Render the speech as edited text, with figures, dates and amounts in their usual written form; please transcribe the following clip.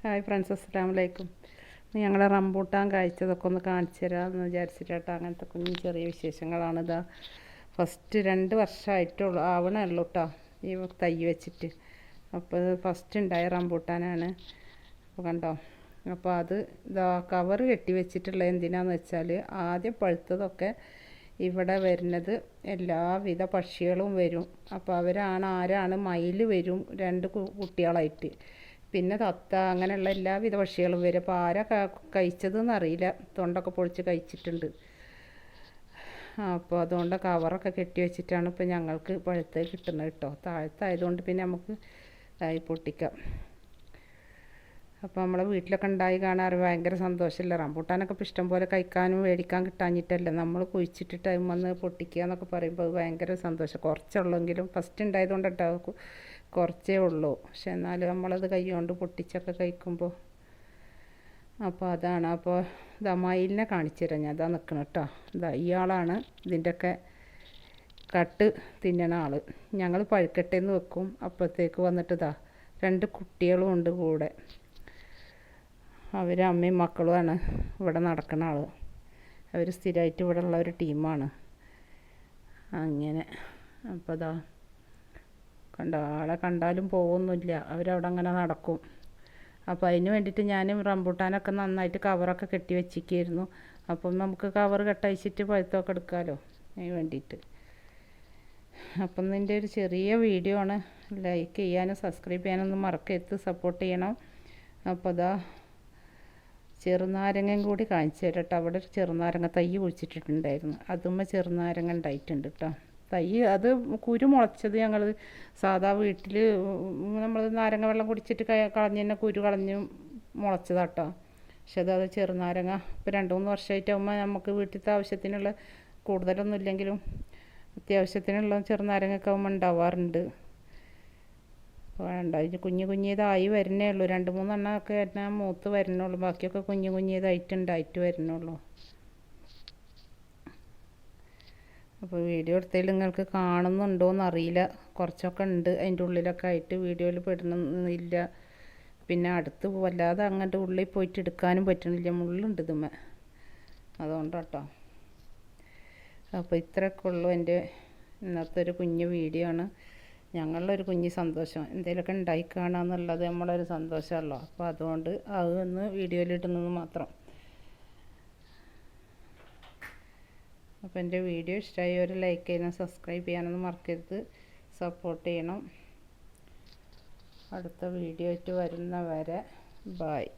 Hi friends, അസ്സലാമു അലൈക്കും. ഞങ്ങളെ റംബൂട്ടാൻ കായ്ച്ചതൊക്കെ ഒന്ന് കാണിച്ചു തരാമെന്ന് വിചാരിച്ചിട്ടാട്ടോ. അങ്ങനത്തെ കുഞ്ഞു ചെറിയ വിശേഷങ്ങളാണിതാ. ഫസ്റ്റ് 2 വർഷമായിട്ടുള്ളൂ, ആവണേ ഉള്ളൂ കേട്ടോ ഈ തൈ വെച്ചിട്ട്. അപ്പോൾ ഇത് ഫസ്റ്റ് ഉണ്ടായ റംബൂട്ടാനാണ്. അപ്പോൾ കണ്ടോ, അപ്പോൾ അത് ഇതാ കവർ കെട്ടി വെച്ചിട്ടുള്ള എന്തിനാന്ന് വെച്ചാൽ ആദ്യം പഴുത്തതൊക്കെ ഇവിടെ വരുന്നത് എല്ലാവിധ പക്ഷികളും വരും. അപ്പോൾ ആരാണ് മയിൽ വരും 2 കുട്ടികളായിട്ട്, പിന്നെ തത്ത, അങ്ങനെയുള്ള എല്ലാവിധ പക്ഷികളും വരും. അപ്പോൾ ആരാ കഴിച്ചതെന്ന് അറിയില്ല, തൊണ്ടൊക്കെ പൊളിച്ച് കഴിച്ചിട്ടുണ്ട്. അപ്പോൾ അതുകൊണ്ട് കവറൊക്കെ കെട്ടി വെച്ചിട്ടാണ് ഇപ്പോൾ ഞങ്ങൾക്ക് പഴുത്ത് കിട്ടുന്നത് കേട്ടോ. താഴത്തായതുകൊണ്ട് പിന്നെ നമുക്ക് പൊട്ടിക്കാം. അപ്പോൾ നമ്മളെ വീട്ടിലൊക്കെ ഉണ്ടായി കാണാറ് ഭയങ്കര സന്തോഷമല്ലേ. റംബൂട്ടാനൊക്കെ ഇപ്പോൾ ഇഷ്ടം പോലെ കഴിക്കാനും മേടിക്കാൻ കിട്ടാഞ്ഞിട്ടല്ലേ നമ്മൾ കുഴിച്ചിട്ട് ടൈം വന്ന് പൊട്ടിക്കുക എന്നൊക്കെ പറയുമ്പോൾ അത് ഭയങ്കര സന്തോഷം. കുറച്ചുള്ളെങ്കിലും ഫസ്റ്റ് ഉണ്ടായതുകൊണ്ട് കേട്ടോ, കുറച്ചേ ഉള്ളൂ. പക്ഷെ എന്നാലും നമ്മളത് കൈ കൊണ്ട് പൊട്ടിച്ചൊക്കെ കഴിക്കുമ്പോൾ അപ്പോൾ അതാണ്. അപ്പോൾ ഇതാ മയിലിനെ കാണിച്ചു തരാം ഞാൻ. ഇതാ നിൽക്കണം കേട്ടോ. ഇതാ ഇയാളാണ് ഇതിൻ്റെയൊക്കെ കട്ട് തിന്നണ ആൾ. ഞങ്ങൾ പഴുക്കട്ടേന്ന് വെക്കും, അപ്പോഴത്തേക്ക് വന്നിട്ട് ഇതാ 2 കുട്ടികളും ഉണ്ട് കൂടെ. അവർ അമ്മയും മക്കളുമാണ് ഇവിടെ നടക്കുന്ന ആൾ. അവർ സ്ഥിരമായിട്ട് ഇവിടെ ഉള്ള ഒരു ടീമാണ്. അങ്ങനെ അപ്പോൾ ഇതാ കണ്ടോ, ആളെ കണ്ടാലും പോകുന്നില്ല, അവരവിടെ അങ്ങനെ നടക്കും. അപ്പോൾ അതിന് വേണ്ടിയിട്ട് ഞാൻ റംബൂട്ടാനൊക്കെ നന്നായിട്ട് കവറൊക്കെ കെട്ടി വെച്ചിരിക്കുകയായിരുന്നു. അപ്പം നമുക്ക് കവർ കെട്ടയച്ചിട്ട് പഴുത്തൊക്കെ എടുക്കാമല്ലോ, അതിന് വേണ്ടിയിട്ട്. അപ്പം ഇതിൻ്റെ ഒരു ചെറിയ വീഡിയോ ആണ്. ലൈക്ക് ചെയ്യാനും സബ്സ്ക്രൈബ് ചെയ്യാനൊന്നും മറക്കരുത്, സപ്പോർട്ട് ചെയ്യണം. അപ്പോൾ അതാ ചെറുനാരങ്ങയും കൂടി കാണിച്ചു തരാം കേട്ടോ. അവിടെ ഒരു ചെറുനാരങ്ങ തൈ കുഴിച്ചിട്ടിട്ടുണ്ടായിരുന്നു, അതുമ്മ ചെറുനാരങ്ങ ഉണ്ടായിട്ടുണ്ട് കേട്ടോ. തൈ അത് കുരു മുളച്ചത് ഞങ്ങൾ സാധാ വീട്ടിൽ നമ്മൾ നാരങ്ങ വെള്ളം കുടിച്ചിട്ട് കളഞ്ഞ് തന്നെ കുരു കളഞ്ഞ് മുളച്ചതാട്ടോ. പക്ഷെ അത് ചെറുനാരങ്ങ ഇപ്പോൾ 2-3 വർഷമായിട്ടാകുമ്പോൾ നമുക്ക് വീട്ടിലത്തെ ആവശ്യത്തിനുള്ള കൂടുതലൊന്നും ഇല്ലെങ്കിലും അത്യാവശ്യത്തിനുള്ള ചെറുനാരങ്ങയൊക്കെ ആകുമ്പോൾ ഉണ്ടാവാറുണ്ട്. വേണ്ട, ഇത് കുഞ്ഞിതായി വരുന്നേ ഉള്ളൂ. 2-3 എണ്ണമൊക്കെ എന്നാൽ മൂത്ത് വരുന്നുള്ളൂ, ബാക്കിയൊക്കെ കുഞ്ഞിതായിട്ട് വരുന്നുള്ളൂ. അപ്പോൾ വീഡിയോ എടുത്തതിൽ നിങ്ങൾക്ക് കാണുന്നുണ്ടോയെന്ന് അറിയില്ല, കുറച്ചൊക്കെ ഉണ്ട് അതിൻ്റെ ഉള്ളിലൊക്കെ ആയിട്ട്, വീഡിയോയിൽ പെടണമെന്നില്ല. പിന്നെ അടുത്ത് വല്ലാതെ അങ്ങോട്ട് ഉള്ളിൽ പോയിട്ട് എടുക്കാനും പറ്റണില്ല, മുള്ളുണ്ട് ഇതുമ്മേ, അതുകൊണ്ടാട്ടോ. അപ്പോൾ ഇത്രയൊക്കെ ഉള്ളൂ എൻ്റെ ഇന്നത്തെ ഒരു കുഞ്ഞു വീഡിയോ ആണ്. ഞങ്ങളുടെ ഒരു കുഞ്ഞു സന്തോഷം, എന്തെങ്കിലുമൊക്കെ ഉണ്ടായി കാണാമെന്നുള്ളത് നമ്മളൊരു സന്തോഷമല്ലോ. അപ്പോൾ അതുകൊണ്ട് അതൊന്ന് വീഡിയോയിലിടുന്നത് മാത്രം. അപ്പോൾ എൻ്റെ വീഡിയോ ഇഷ്ടമായി ഒരു ലൈക്ക് ചെയ്യാനും സബ്സ്ക്രൈബ് ചെയ്യാനൊന്നും മറക്കരുത്, സപ്പോർട്ട് ചെയ്യണം. അടുത്ത വീഡിയോ ആയിട്ട് വരുന്നവരെ ബായ്.